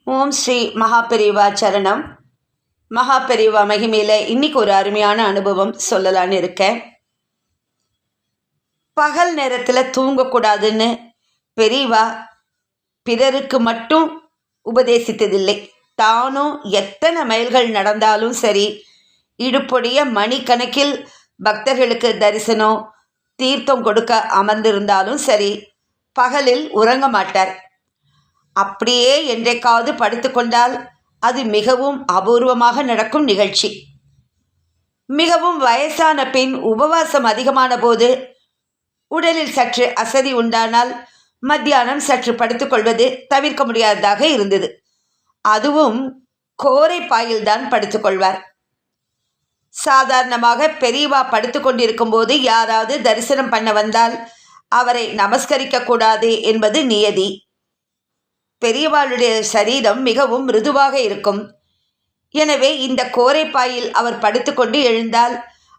ஓம் ஸ்ரீ மகாபெரிவா சரணம். மகாபெரிவா மகிமையில் இன்னைக்கு ஒரு அருமையான அனுபவம் சொல்லலான்னு இருக்கேன். பகல் நேரத்தில் தூங்கக்கூடாதுன்னு பெரியவா பிறருக்கு மட்டும் உபதேசித்ததில்லை. தானும் எத்தனை மைல்கள் நடந்தாலும் சரி, இடுப்புடைய மணிக்கணக்கில் பக்தர்களுக்கு தரிசனம் தீர்த்தம் கொடுக்க அமர்ந்திருந்தாலும் சரி, பகலில் உறங்க மாட்டார். அப்படியே என்றைக்காவது படுத்துக்கொண்டால் அது மிகவும் அபூர்வமாக நடக்கும் நிகழ்ச்சி. மிகவும் வயசான பின் உபவாசம் அதிகமான போது உடலில் சற்று அசதி உண்டானால் மத்தியானம் சற்று படுத்துக்கொள்வது தவிர்க்க முடியாததாக இருந்தது. அதுவும் கோரை பாயில்தான் படுத்துக்கொள்வார். சாதாரணமாக பெரியவா படுத்து கொண்டிருக்கும் போது யாராவது தரிசனம் பண்ண வந்தால் அவரை நமஸ்கரிக்க கூடாது என்பது நியதி. பெரியவாளுடைய சரீரம் மிகவும் மிருதுவாக இருக்கும். எனவே இந்த கோரைப்பாயில் அவர் படுத்துக்கொண்டு எழுந்தால்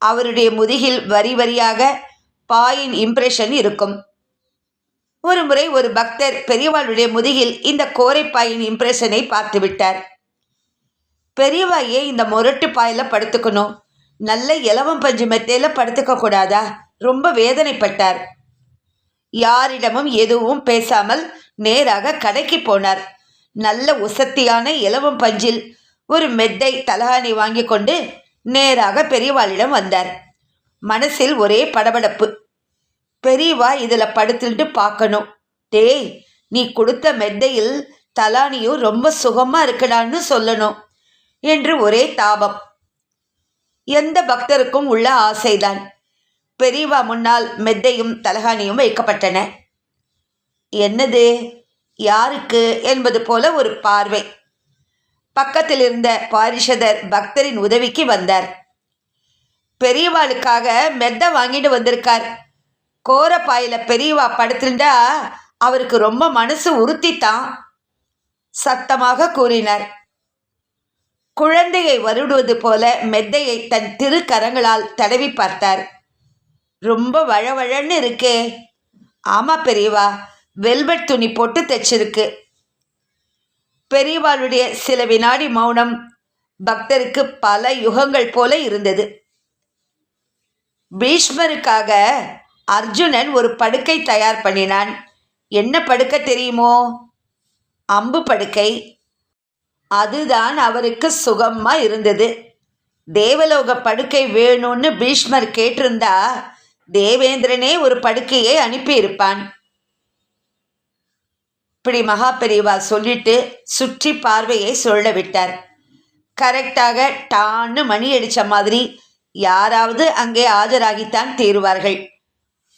அவருடைய முதுகில் வரி வரியாக பாயின் இம்ப்ரெஷன் இருக்கும். ஒரு முறை ஒரு பக்தர் பெரியவாளுடைய முதுகில் இந்த கோரைப்பாயின் இம்ப்ரெஷனை பார்த்து விட்டார். பெரியவாயே இந்த முரட்டு பாயில் படுத்துக்கணும், நல்ல இலவம் பஞ்சு மெத்தையில் படுத்துக்க கூடாதா? ரொம்ப வேதனைப்பட்டார். யாரிடமும் எதுவும் பேசாமல் நேராக கடைக்கு போனார். நல்ல உசத்தியான இலவம் பஞ்சில் ஒரு மெத்தை தலகாணி வாங்கி கொண்டு நேராக பெரியவாளிடம் வந்தார். மனசில் ஒரே படபடப்பு. பெரியவா இதில் படுத்துட்டு பார்க்கணும். டேய், நீ கொடுத்த மெத்தையில் தலானியும் ரொம்ப சுகமாக இருக்கடான்னு சொல்லணும் என்று ஒரே தாபம். எந்த பக்தருக்கும் உள்ள ஆசைதான். பெரியவா முன்னால் மெத்தையும் தலகாணியும் வைக்கப்பட்டன. என்னது, யாருக்கு என்பது போல ஒரு பார்வை. பக்கத்தில் இருந்த பாரிஷதர் பக்தரின் உதவிக்கு வந்தார். பெரியவாளுக்காக மெத்தை வாங்கிட்டு வந்திருக்கார். கோரப்பாயில பெரியவா படுத்துட்டா அவருக்கு ரொம்ப மனசு உறுத்தித்தான் சத்தமாக கூறினார். குழந்தையை வருடுவது போல மெத்தையை தன் திருக்கரங்களால் தடவி பார்த்தார். ரொம்ப வழவழன்னு இருக்கே. ஆமாம் பெரியவா, வெல்வெட் துணி போட்டு தைச்சிருக்கு. பெரியவாளுடைய சில வினாடி மௌனம் பக்தருக்கு பல யுகங்கள் போல இருந்தது. பீஷ்மருக்காக அர்ஜுனன் ஒரு படுக்கை தயார் பண்ணினான். என்ன படுக்கை தெரியுமோ? அம்பு படுக்கை. அதுதான் அவருக்கு சுகமா இருந்தது. தேவலோக படுக்கை வேணும்னு பீஷ்மர் கேட்டிருந்தா தேவேந்திரனே ஒரு படுக்கையை அனுப்பியிருப்பான். இப்படி மகாபெரிவா சொல்லிட்டு சுற்றி பார்வையை சொல்ல விட்டார். கரெக்டாக டான்னு மணி அடித்த மாதிரி யாராவது அங்கே ஆஜராகித்தான் தீருவார்கள்.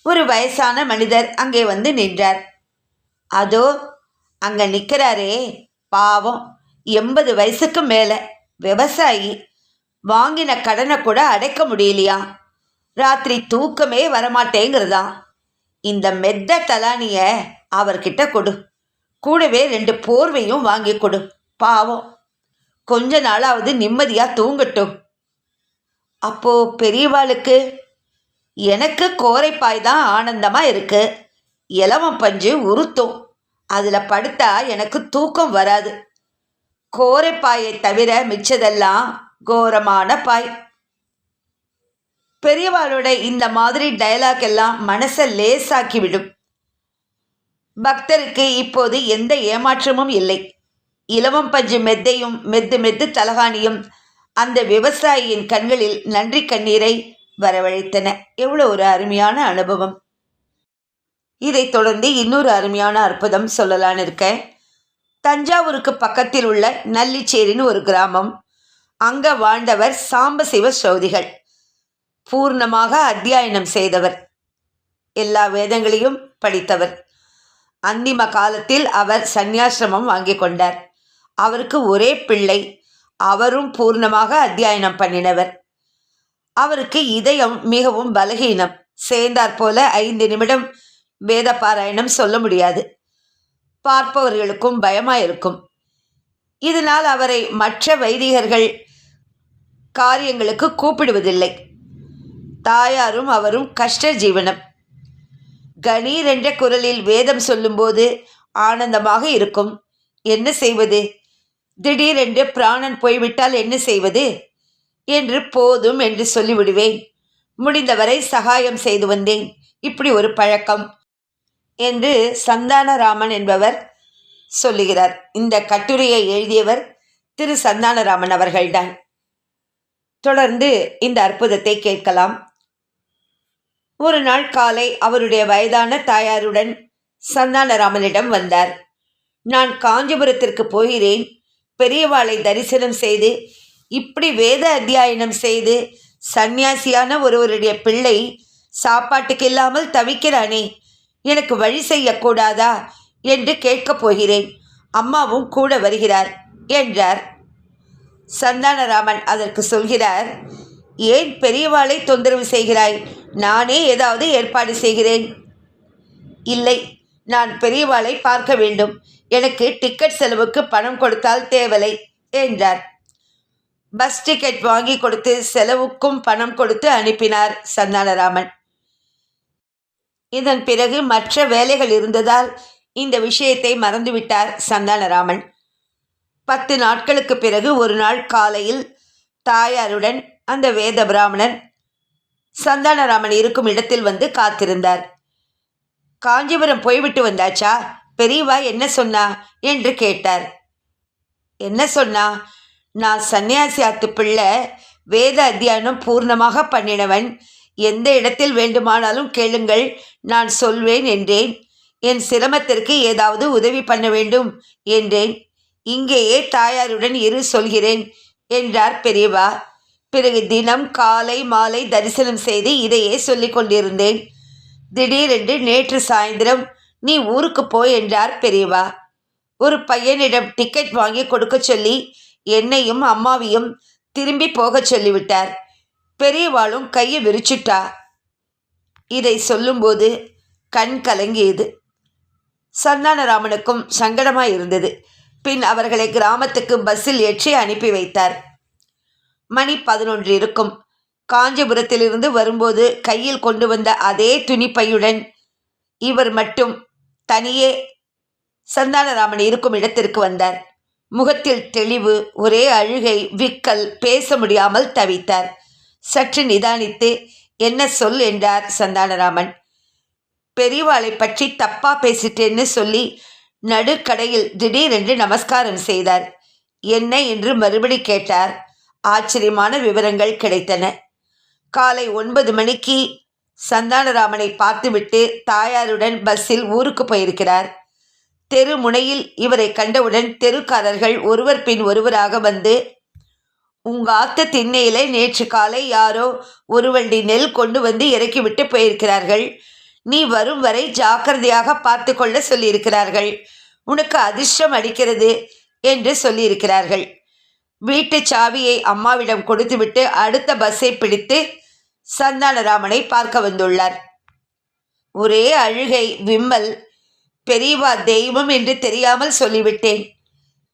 ஒரு வயசான மனிதர் அங்கே வந்து நின்றார். அதோ அங்கே நிற்கிறாரே, பாவம், 80 வயசுக்கு மேலே, விவசாயி. வாங்கின கடனை கூட அடைக்க முடியலையா. ராத்திரி தூக்கமே வரமாட்டேங்கிறதான். இந்த மெத்த தலானிய அவர்கிட்ட கொடு. கூடவே 2 போர்வையும் வாங்கி கொடு. பாவம், கொஞ்ச நாளாவது நிம்மதியாக தூங்கட்டும். அப்போ பெரியவாளுக்கு, எனக்கு கோரைப்பாய் தான் ஆனந்தமாக இருக்கு. இலவம் பஞ்சு உறுத்தும், அதில் படுத்தா எனக்கு தூக்கம் வராது. கோரைப்பாயை தவிர மிச்சதெல்லாம் கோரமான பாய். பெரியவாளோட இந்த மாதிரி டயலாக் எல்லாம் மனசை லேசாக்கிவிடும். பக்தருக்கு இப்போது எந்த ஏமாற்றமும் இல்லை. இலவம் பஞ்சு மெத்தையும் மெத்து தலகாணியும் அந்த விவசாயியின் கண்களில் நன்றி கண்ணீரை வரவழைத்தன. எவ்வளோ ஒரு அருமையான அனுபவம். இதை தொடர்ந்து இன்னொரு அருமையான அற்புதம் சொல்லலான்னு இருக்கேன். தஞ்சாவூருக்கு பக்கத்தில் உள்ள நல்லிச்சேரின்னு ஒரு கிராமம். அங்கே வாழ்ந்தவர் சாம்பசிவ சௌதிகள். பூர்ணமாக அத்தியாயனம் செய்தவர், எல்லா வேதங்களையும் படித்தவர். அந்திம காலத்தில் அவர் சந்நியாசிரமம் வாங்கி கொண்டார். அவருக்கு ஒரே பிள்ளை, அவரும் பூர்ணமாக அத்தியாயனம் பண்ணினவர். அவருக்கு இதயம் மிகவும் பலகீனம். சேர்ந்தாற் போல 5 நிமிடம் வேத பாராயணம் சொல்ல முடியாது. பார்ப்பவர்களுக்கும் பயமாயிருக்கும். இதனால் அவரை மற்ற வைதிகர்கள் காரியங்களுக்கு கூப்பிடுவதில்லை. தாயாரும் அவரும் கஷ்ட ஜீவனம். கணீர் என்ற குரலில் வேதம் சொல்லும்போது ஆனந்தமாக இருக்கும். என்ன செய்வது? திடீரென்று பிராணன் போய்விட்டால் என்ன செய்வது என்று போதும் என்று சொல்லிவிடுவேன். முடிந்தவரை சகாயம் செய்து வந்தேன். இப்படி ஒரு பழக்கம் என்று சந்தானராமன் என்பவர் சொல்லுகிறார். இந்த கட்டுரையை எழுதியவர் திரு சந்தானராமன் அவர்கள்தான். தொடர்ந்து இந்த அற்புதத்தை கேட்கலாம். ஒரு நாள் காலை அவருடைய வயதான தாயாருடன் சந்தானராமனிடம் வந்தார். நான் காஞ்சிபுரத்திற்கு போகிறேன். பெரியவாளை தரிசனம் செய்து இப்படி வேத அத்தியாயனம் செய்து சந்நியாசியான ஒருவருடைய பிள்ளை சாப்பாட்டுக்கு இல்லாமல் தவிக்கிறானே, எனக்கு வழி செய்யக்கூடாதா என்று கேட்கப் போகிறேன். அம்மாவும் கூட வருகிறார் என்றார். சந்தானராமன் அதற்கு சொல்கிறார், ஏன் பெரியவாளை தொந்தரவு செய்கிறாய்? நானே ஏதாவது ஏற்பாடு செய்கிறேன். இல்லை, நான் பெரியவாளை பார்க்க வேண்டும். எனக்கு டிக்கெட் செலவுக்கு பணம் கொடுத்தால் தேவலை என்றார். பஸ் டிக்கெட் வாங்கி கொடுத்து செலவுக்கும் பணம் கொடுத்து அனுப்பினார் சந்தானராமன். இதன் பிறகு மற்ற வேலைகள் இருந்ததால் இந்த விஷயத்தை மறந்துவிட்டார் சந்தானராமன். 10 நாட்களுக்கு பிறகு ஒரு நாள் காலையில் தாயாருடன் அந்த வேத பிராமணன் சந்தானராமன் இருக்கும் இடத்தில் வந்து காத்திருந்தார். காஞ்சிபுரம் போய்விட்டு வந்தாச்சா? பெரியவா என்ன சொன்னா என்று கேட்டார். என்ன சொன்னா? நான் சன்னியாசி ஆத்து பிள்ளை, வேத அத்தியானம் பூர்ணமாக பண்ணினவன். எந்த இடத்தில் வேண்டுமானாலும் கேளுங்கள், நான் சொல்வேன் என்றேன். என் சிரமத்திற்கு ஏதாவது உதவி பண்ண வேண்டும் என்றேன். இங்கேயே தாயாருடன் இரு சொல்கிறேன் என்றார் பெரியவா. பிறகு தினம் காலை மாலை தரிசனம் செய்து இதையே சொல்லிக் கொண்டிருந்தேன். திடீரென்று நேற்று சாயந்தரம் நீ ஊருக்கு போய் என்றார் பெரியவா. ஒரு பையனிடம் டிக்கெட் வாங்கி கொடுக்க சொல்லி என்னையும் அம்மாவையும் திரும்பி போக சொல்லிவிட்டார். பெரியவாளும் கையை விரிச்சுட்டா. இதை சொல்லும்போது கண் கலங்கியது. சந்தானராமனுக்கும் சங்கடமாயிருந்தது. பின் அவர்களை கிராமத்துக்கு பஸ்ஸில் ஏற்றி அனுப்பி வைத்தார். மணி 11 இருக்கும். காஞ்சிபுரத்திலிருந்து வரும்போது கையில் கொண்டு வந்த அதே துணிப்பையுடன் இவர் மட்டும் தனியே சந்தானராமன் இருக்கும் இடத்திற்கு வந்தார். முகத்தில் தெளிவு, ஒரே அழுகை, விக்கல், பேச முடியாமல் தவித்தார். சற்று நிதானித்து என்ன சொல் என்றார் சந்தானராமன். பெரியவாளை பற்றி தப்பா பேசிட்டேன்னு சொல்லி நடுக்கடையில் திடீரென்று நமஸ்காரம் செய்தார். என்ன என்று மறுபடி கேட்டார். ஆச்சரியமான விவரங்கள் கிடைத்தன. காலை 9 மணிக்கு சந்தானராமனை பார்த்துவிட்டு தாயாருடன் பஸ்ஸில் ஊருக்கு போயிருக்கிறார். தெரு முனையில் இவரை கண்டவுடன் தெருக்காரர்கள் ஒருவர் பின் ஒருவராக வந்து, உங்க ஆத்த திண்ணையில நேற்று காலை யாரோ ஒரு வண்டி நெல் கொண்டு வந்து இறக்கிவிட்டு போயிருக்கிறார்கள். நீ வரும் வரை ஜாக்கிரதையாக பார்த்து கொள்ள சொல்லியிருக்கிறார்கள். உனக்கு அதிர்ஷ்டம் அடிக்கிறது என்று சொல்லியிருக்கிறார்கள். வீட்டு சாவியை அம்மாவிடம் கொடுத்துவிட்டு அடுத்த பஸ்ஸை பிடித்து சந்தானராமனை பார்க்க வந்துள்ளார். ஒரே அழுகை, விம்மல். பெரியவா தெய்வம் என்று தெரியாமல் சொல்லிவிட்டேன்.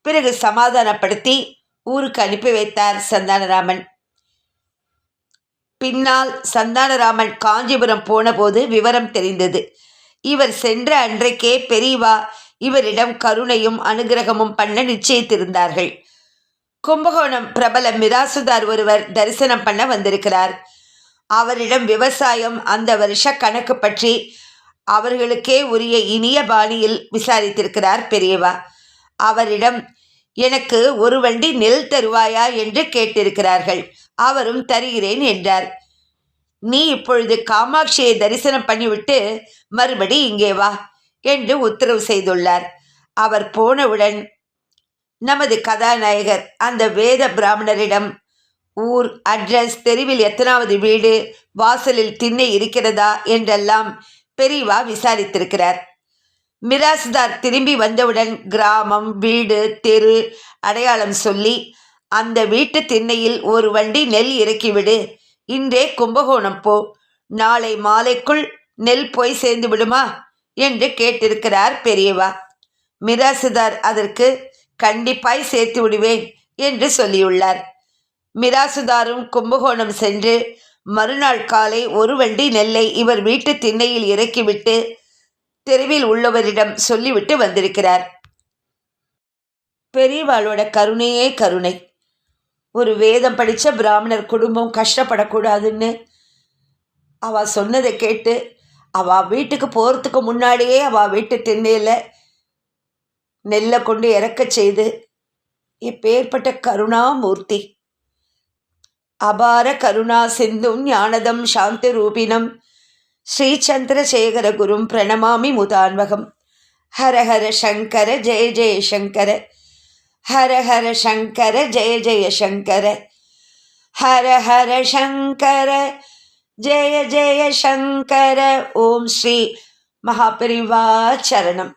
பிறகு சமாதானப்படுத்தி ஊருக்கு அனுப்பி வைத்தார் சந்தானராமன். பின்னால் சந்தானராமன் காஞ்சிபுரம் போன போது விவரம் தெரிந்தது. இவர் சென்ற அன்றைக்கே பெரியவா இவரிடம் கருணையும் அனுகிரகமும் பண்ண நிச்சயித்திருந்தார்கள். கும்பகோணம் பிரபல மிராசுதார் ஒருவர் தரிசனம் பண்ண வந்திருக்கிறார். அவரிடம் விவசாயம், அந்த வருஷ கணக்கு பற்றி அவர்களுக்கே உரிய இனிய பாணியில் விசாரித்திருக்கிறார் பெரியவா. அவரிடம் எனக்கு ஒரு வண்டி நெல் தருவாயா என்று கேட்டிருக்கிறார்கள். அவரும் தருகிறேன் என்றார். நீ இப்பொழுது காமாட்சியை தரிசனம் பண்ணிவிட்டு மறுபடி இங்கே வா என்று உத்தரவு செய்துள்ளார். அவர் போனவுடன் நமது கதாநாயகர் அந்த வேத பிராமணரிடம் ஊர், அட்ரஸ், தெருவில் எத்தனாவது வீடு, வாசலில் திண்ணை இருக்கிறதா என்றெல்லாம் பெரியவா விசாரித்திருக்கிறார். மிராசுதார் திரும்பி வந்தவுடன் கிராமம், வீடு, தெரு அடையாளம் சொல்லி, அந்த வீட்டு திண்ணையில் ஒரு வண்டி நெல் இறக்கிவிடு, இன்றே கும்பகோணம் போ, நாளை மாலைக்குள் நெல் போய் சேர்ந்து விடுமா என்று கேட்டிருக்கிறார் பெரியவா. மிராசுதார் அதற்கு கண்டிப்பாய் சேர்த்து விடுவேன் என்று சொல்லியுள்ளார். மிராசுதாரும் கும்பகோணம் சென்று மறுநாள் காலை ஒரு வண்டி நெல்லை இவர் வீட்டு திண்ணையில் இறக்கிவிட்டு தெருவில் உள்ளவரிடம் சொல்லிவிட்டு வந்திருக்கிறார். பெரியவாளோட கருணையே கருணை. ஒரு வேதம் படித்த பிராமணர் குடும்பம் கஷ்டப்படக்கூடாதுன்னு அவள் சொன்னதை கேட்டு அவள் வீட்டுக்கு போகிறதுக்கு முன்னாடியே அவள் வீட்டு திண்ணையில் நெல்லை கொண்டு இறக்க செய்து இப்பேற்பட்ட கருணாமூர்த்தி அபார கருணா சிந்தும் ஞானதம் சாந்தி ரூபினம் ஸ்ரீசந்திரசேகர குரும் பிரணமாமி முதான்வகம். ஹர ஹர சங்கர ஜெய ஜெய சங்கர, ஹர ஹர சங்கர ஜெய ஜெய சங்கர, ஹர ஹர சங்கர ஜெய ஜெய சங்கர. ஓம் ஸ்ரீ மகாபெரிவா சரணம்.